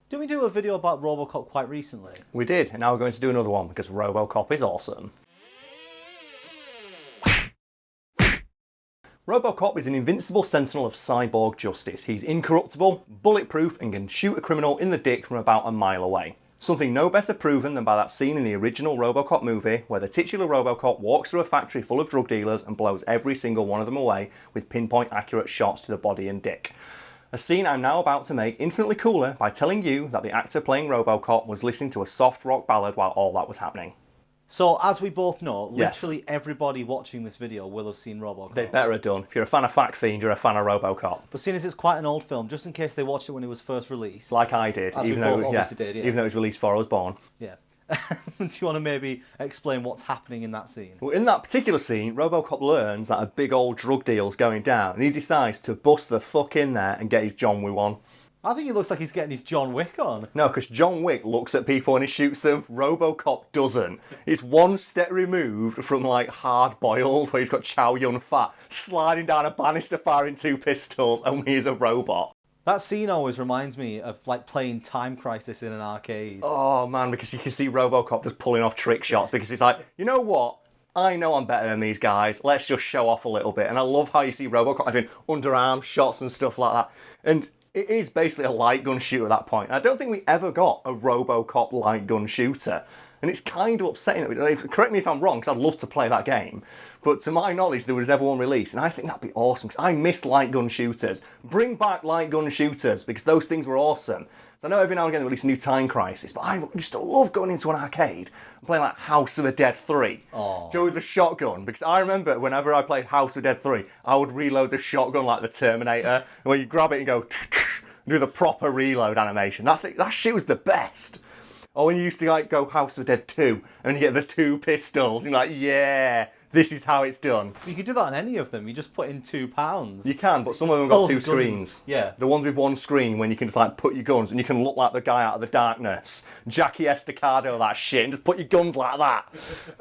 Didn't we do a video about RoboCop quite recently? We did, and now we're going to do another one because RoboCop is awesome. RoboCop is an invincible sentinel of cyborg justice. He's incorruptible, bulletproof, and can shoot a criminal in the dick from about a mile away. Something no better proven than by that scene in the original RoboCop movie where the titular RoboCop walks through a factory full of drug dealers and blows every single one of them away with pinpoint accurate shots to the body and dick. A scene I'm now about to make infinitely cooler by telling you that the actor playing RoboCop was listening to a soft rock ballad while all that was happening. So, as we both know, Yes. literally everybody watching this video will have seen RoboCop. They better have done. If you're a fan of Fiend, you're a fan of RoboCop. But seeing as it's quite an old film, just in case they watched it when it was first released. Like I did. As we both obviously did, yeah. Even though it was released before I was born. Yeah. Do you want to maybe explain what's happening in that scene? Well, in that particular scene, RoboCop learns that a big old drug deal's going down, and he decides to bust the fuck in there and get his John Wick on. I think he looks like he's getting his John Wick on. No, because John Wick looks at people and he shoots them. RoboCop doesn't. It's one step removed from like Hard Boiled, where he's got Chow Yun-Fat sliding down a banister firing two pistols, only he's a robot. That scene always reminds me of like playing Time Crisis in an arcade. Oh man, because you can see RoboCop just pulling off trick shots because it's like, you know what? I know I'm better than these guys. Let's just show off a little bit. And I love how you see RoboCop having underarm shots and stuff like that. And it is basically a light gun shooter at that point. And I don't think we ever got a RoboCop light gun shooter. And it's kind of upsetting that we don't. Correct me if I'm wrong, because I'd love to play that game. But to my knowledge, there was ever one released, and I think that'd be awesome, because I miss light gun shooters. Bring back light gun shooters, because those things were awesome. So I know every now and again they release a new Time Crisis, but I used to love going into an arcade and playing like House of the Dead 3. Oh. With the shotgun, because I remember whenever I played House of the Dead 3, I would reload the shotgun like the Terminator, and when you grab it and go, do the proper reload animation. That shit was the best. Or when you used to like go House of the Dead 2 and you get the two pistols, you're like, yeah, this is how it's done. You could do that on any of them. You just put in £2. You can, but some of them got Old two guns. screens. Yeah. The ones with one screen when you can just like put your guns and you can look like the guy out of the darkness. Jackie Estacado, that shit, and just put your guns like that.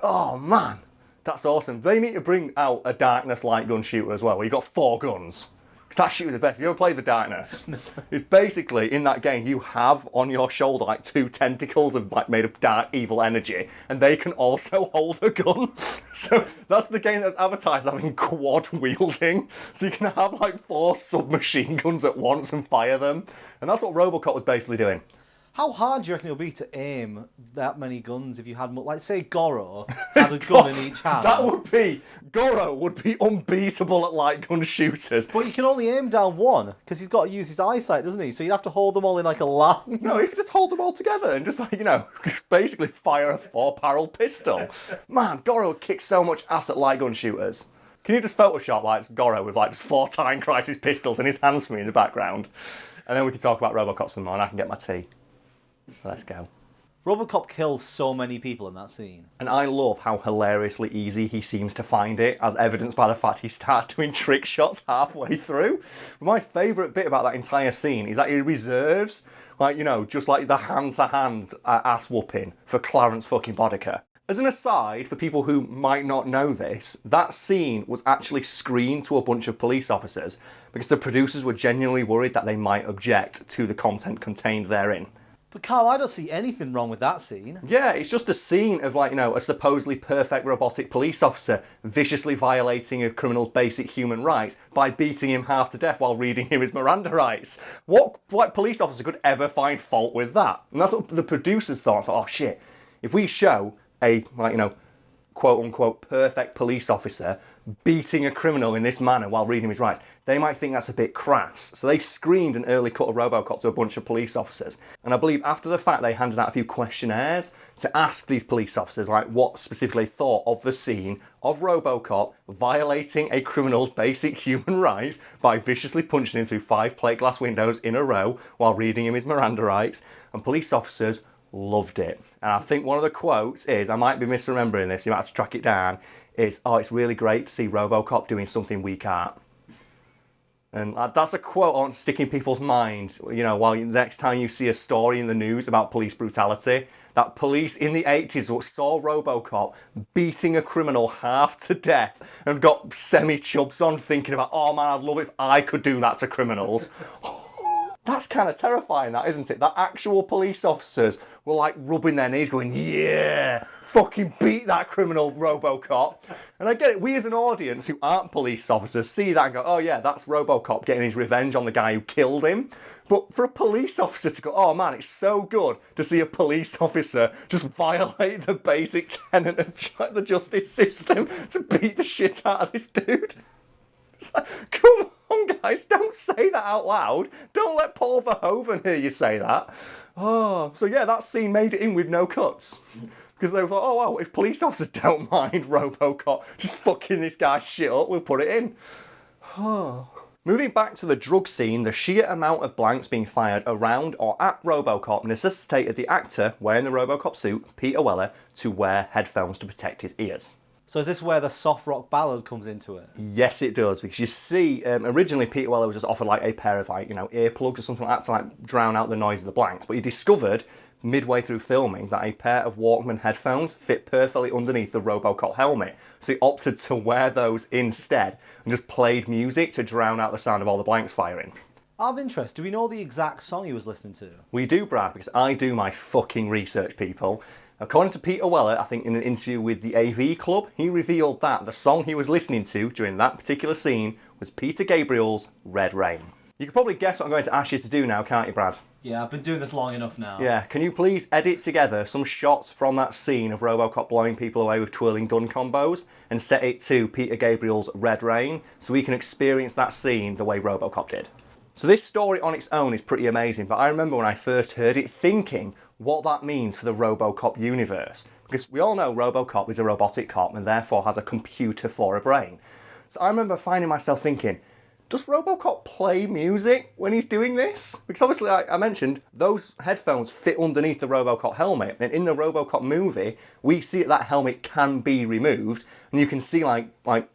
Oh man, that's awesome. They need to bring out a darkness light gun shooter as well, where you got 4 guns. Because that shit was the best. Have you ever played The Darkness? It's basically, in that game, you have on your shoulder like 2 tentacles of like made of dark evil energy, and they can also hold a gun. So that's the game that's advertised having quad wielding. So you can have like 4 submachine guns at once and fire them. And that's what RoboCop was basically doing. How hard do you reckon it would be to aim that many guns if you had, like, say, Goro had a gun in each hand? Goro would be unbeatable at light gun shooters. But you can only aim down one, because he's got to use his eyesight, doesn't he? So you'd have to hold them all in like a line. No, you could just hold them all together and just like, just basically fire a 4-barrel pistol. Man, Goro would kick so much ass at light gun shooters. Can you just Photoshop like Goro with like just 4 Time Crisis pistols in his hands for me in the background? And then we can talk about RoboCop some more and I can get my tea. Let's go. RoboCop kills so many people in that scene. And I love how hilariously easy he seems to find it, as evidenced by the fact he starts doing trick shots halfway through. My favourite bit about that entire scene is that he reserves, just like the hand-to-hand ass whooping for Clarence fucking Boddicker. As an aside, for people who might not know this, that scene was actually screened to a bunch of police officers because the producers were genuinely worried that they might object to the content contained therein. But Karl, I don't see anything wrong with that scene. Yeah, it's just a scene of a supposedly perfect robotic police officer viciously violating a criminal's basic human rights by beating him half to death while reading him his Miranda rights. What police officer could ever find fault with that? And that's what the producers thought. Oh shit, if we show a quote unquote perfect police officer beating a criminal in this manner while reading his rights, they might think that's a bit crass. So they screened an early cut of RoboCop to a bunch of police officers. And I believe after the fact they handed out a few questionnaires to ask these police officers like what specifically they thought of the scene of RoboCop violating a criminal's basic human rights by viciously punching him through 5 plate glass windows in a row while reading him his Miranda rights. And police officers loved it. And I think one of the quotes is, I might be misremembering this, you might have to track it down, is, oh, it's really great to see RoboCop doing something we can't. And that's a quote on sticking people's minds, while next time you see a story in the news about police brutality, that police in the 80s saw RoboCop beating a criminal half to death and got semi-chubs on thinking about, oh man, I'd love it if I could do that to criminals. That's kind of terrifying, that, isn't it? That actual police officers were like rubbing their knees going, yeah, fucking beat that criminal, RoboCop. And I get it, we as an audience who aren't police officers see that and go, oh yeah, that's RoboCop getting his revenge on the guy who killed him. But for a police officer to go, oh man, it's so good to see a police officer just violate the basic tenet of the justice system to beat the shit out of this dude. It's like, come on, guys, don't say that out loud. Don't let Paul Verhoeven hear you say that. Oh, so yeah, that scene made it in with no cuts. Because they thought, oh wow, if police officers don't mind RoboCop just fucking this guy's shit up, we'll put it in. Oh. Moving back to the drug scene, the sheer amount of blanks being fired around or at RoboCop necessitated the actor wearing the RoboCop suit, Peter Weller, to wear headphones to protect his ears. So is this where the soft rock ballad comes into it? Yes, it does, because you see, originally Peter Weller was just offered like a pair of earplugs or something like that to like drown out the noise of the blanks, but he discovered midway through filming that a pair of Walkman headphones fit perfectly underneath the RoboCop helmet, so he opted to wear those instead and just played music to drown out the sound of all the blanks firing. Out of interest, do we know the exact song he was listening to? We do, Brad, because I do my fucking research, people. According to Peter Weller, I think in an interview with the AV Club, he revealed that the song he was listening to during that particular scene was Peter Gabriel's Red Rain. You can probably guess what I'm going to ask you to do now, can't you, Brad? Yeah, I've been doing this long enough now. Yeah, can you please edit together some shots from that scene of RoboCop blowing people away with twirling gun combos and set it to Peter Gabriel's Red Rain so we can experience that scene the way RoboCop did? So this story on its own is pretty amazing, but I remember when I first heard it thinking what that means for the RoboCop universe. Because we all know RoboCop is a robotic cop and therefore has a computer for a brain. So I remember finding myself thinking, does RoboCop play music when he's doing this? Because obviously, like I mentioned, those headphones fit underneath the RoboCop helmet. And in the RoboCop movie, we see that helmet can be removed. And you can see like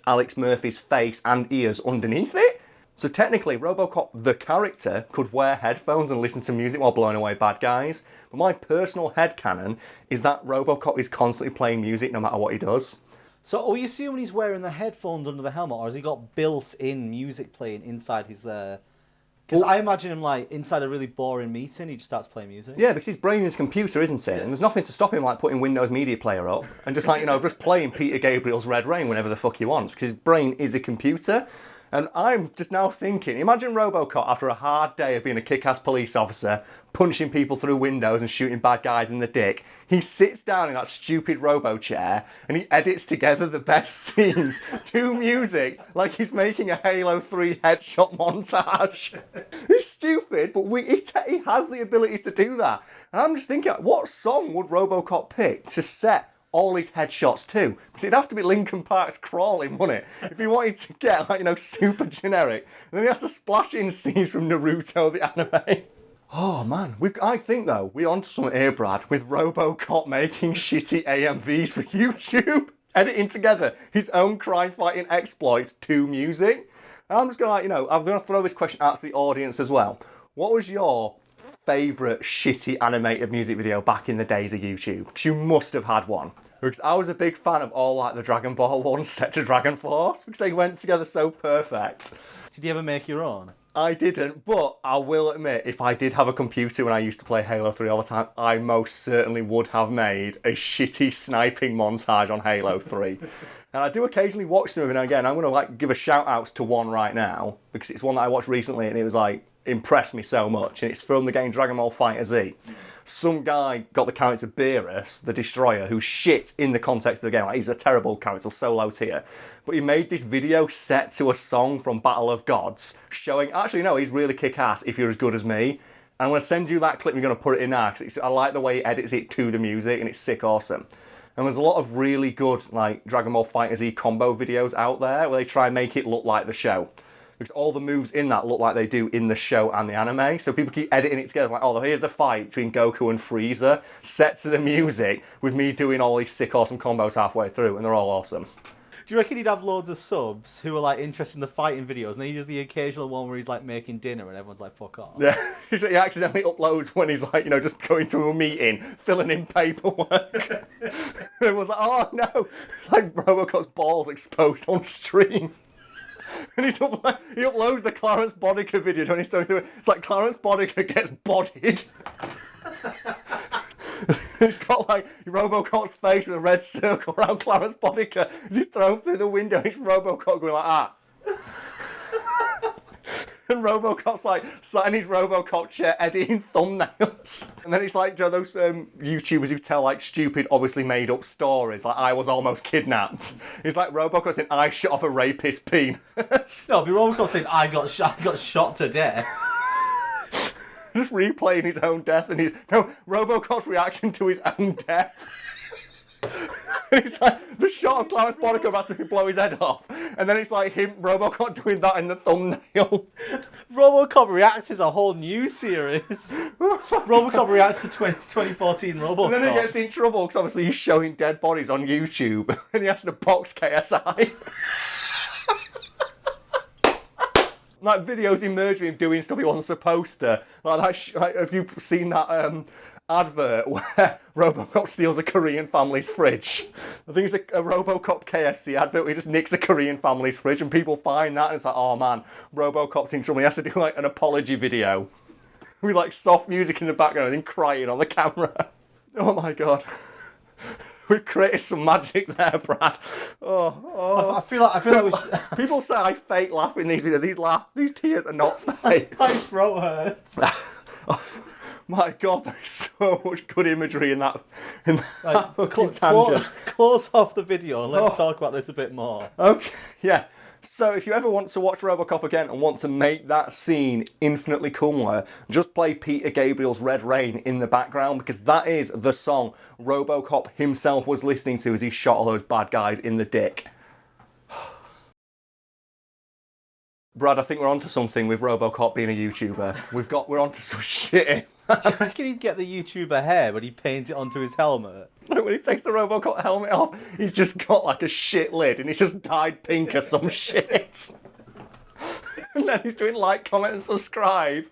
Alex Murphy's face and ears underneath it. So technically, RoboCop, the character, could wear headphones and listen to music while blowing away bad guys. But my personal headcanon is that RoboCop is constantly playing music no matter what he does. So are we assuming he's wearing the headphones under the helmet, or has he got built-in music playing inside his... Because I imagine him like inside a really boring meeting, he just starts playing music. Yeah, because his brain is computer, isn't it? And there's nothing to stop him like putting Windows Media Player up and just like, just playing Peter Gabriel's Red Rain whenever the fuck he wants, because his brain is a computer. And I'm just now thinking, imagine RoboCop after a hard day of being a kick-ass police officer, punching people through windows and shooting bad guys in the dick. He sits down in that stupid robo chair and he edits together the best scenes to music like he's making a Halo 3 headshot montage. It's stupid, but he has the ability to do that. And I'm just thinking, what song would RoboCop pick to set all his headshots too? Because it'd have to be Linkin Park's Crawling, wouldn't it? If he wanted to get super generic, and then he has to splash in scenes from Naruto the anime. Oh man, I think though we're onto something here, Brad, with RoboCop making shitty AMVs for YouTube, editing together his own crime-fighting exploits to music. And I'm just gonna I'm gonna throw this question out to the audience as well. What was your favourite shitty animated music video back in the days of YouTube? Because you must have had one. Because I was a big fan of all the Dragon Ball ones set to Dragon Force, because they went together so perfect. Did you ever make your own? I didn't, but I will admit, if I did have a computer when I used to play Halo 3 all the time, I most certainly would have made a shitty sniping montage on Halo 3. And I do occasionally watch them every now and again. I'm going to give a shout outs to one right now, because it's one that I watched recently and it was impressed me so much, and it's from the game Dragon Ball FighterZ. Some guy got the character Beerus, the Destroyer, who's shit in the context of the game. He's a terrible character, so low tier. But he made this video set to a song from Battle of Gods, showing, actually no, he's really kick-ass if you're as good as me. And I'm going to send you that clip, and you're going to put it in now, because I like the way he edits it to the music, and it's sick awesome. And there's a lot of really good Dragon Ball FighterZ combo videos out there where they try and make it look like the show. Because all the moves in that look like they do in the show and the anime. So people keep editing it together, like, oh, here's the fight between Goku and Frieza, set to the music, with me doing all these sick, awesome combos halfway through, and they're all awesome. Do you reckon he'd have loads of subs who are interested in the fighting videos, and then he does the occasional one where he's making dinner and everyone's like, fuck off? Yeah, he accidentally uploads when he's just going to a meeting, filling in paperwork. Everyone's like, oh no, RoboCop's balls exposed on stream. And he uploads the Clarence Boddicker video when he's going through it. It's like Clarence Boddicker gets bodied. It's got like RoboCop's face with a red circle around Clarence Boddicker as he's thrown through the window. And it's RoboCop going like that. And RoboCop's like sat in his RoboCop chair editing thumbnails. And then it's like, you know, those YouTubers who tell like stupid, obviously made up stories, like I was almost kidnapped. It's like RoboCop saying I shot off a rapist penis. No, it'd be RoboCop saying I got shot to death. Just replaying his own death and RoboCop's reaction to his own death. It's like the shot of Clarence Boddicker about to blow his head off, and then it's like him, RoboCop, doing that in the thumbnail. RoboCop Reacts is a whole new series. RoboCop Reacts to 2014 RoboCop. And then he gets in trouble because obviously he's showing dead bodies on YouTube, and he has to box KSI. Like videos emerge of him doing stuff he wasn't supposed to. Like that. Like, have you seen that advert where RoboCop steals a Korean family's fridge? I think it's a RoboCop KFC advert where he just nicks a Korean family's fridge, and people find that and it's like, oh man, RoboCop's in trouble. He has to do like an apology video with like soft music in the background and then crying on the camera. Oh my god. We've created some magic there, Brad. I feel like we should... People say I fake laugh in these videos. These tears are not fake. My throat hurts. My god, there's so much good imagery in that. Right, tangent. Close off the video and let's talk about this a bit more. Okay, yeah. So if you ever want to watch RoboCop again and want to make that scene infinitely cooler, just play Peter Gabriel's Red Rain in the background, because that is the song RoboCop himself was listening to as he shot all those bad guys in the dick. Brad, I think we're onto something with RoboCop being a YouTuber. We're onto some shit. Do you reckon he'd get the YouTuber hair when he paints it onto his helmet? Like when he takes the RoboCop helmet off, he's just got like a shit lid and he's just dyed pink or some shit. And then he's doing like, comment and subscribe.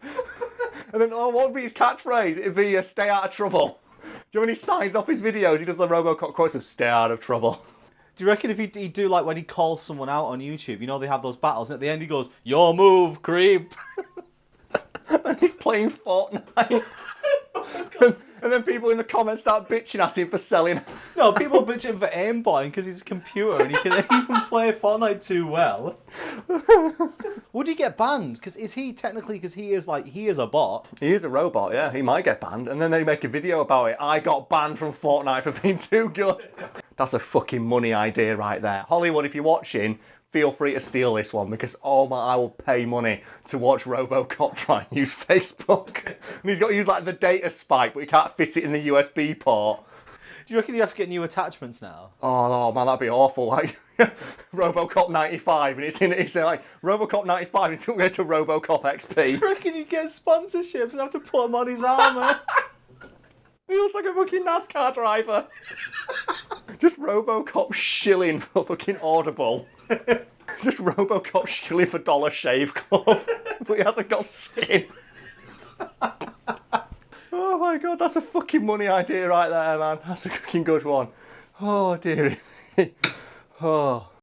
And then, what would be his catchphrase? It'd be stay out of trouble. Do you know when he signs off his videos, he does the RoboCop quotes of stay out of trouble. Do you reckon if he'd do like when he calls someone out on YouTube, you know they have those battles, and at the end he goes, your move, creep. And he's playing Fortnite. And then people in the comments start bitching at him for selling. No, people bitch him for aimbotting because he's a computer and he can even play Fortnite too well. Would he get banned? Because is he technically, because he is a bot. He is a robot, yeah. He might get banned. And then they make a video about it. I got banned from Fortnite for being too good. That's a fucking money idea right there. Hollywood, if you're watching, feel free to steal this one, because I will pay money to watch RoboCop try and use Facebook. And he's got to use like the data spike, but he can't fit it in the USB port. Do you reckon you have to get new attachments now? Oh no, man, that'd be awful. Like RoboCop 95, and it's like RoboCop 95, and it's going to RoboCop XP. Do you reckon he'd get sponsorships and have to put them on his armour? He looks like a fucking NASCAR driver. Just RoboCop shilling for fucking Audible. Just RoboCop shilling for Dollar Shave Club. But he hasn't got skin. Oh my god, that's a fucking money idea right there, man. That's a fucking good one. Oh dearie. Oh.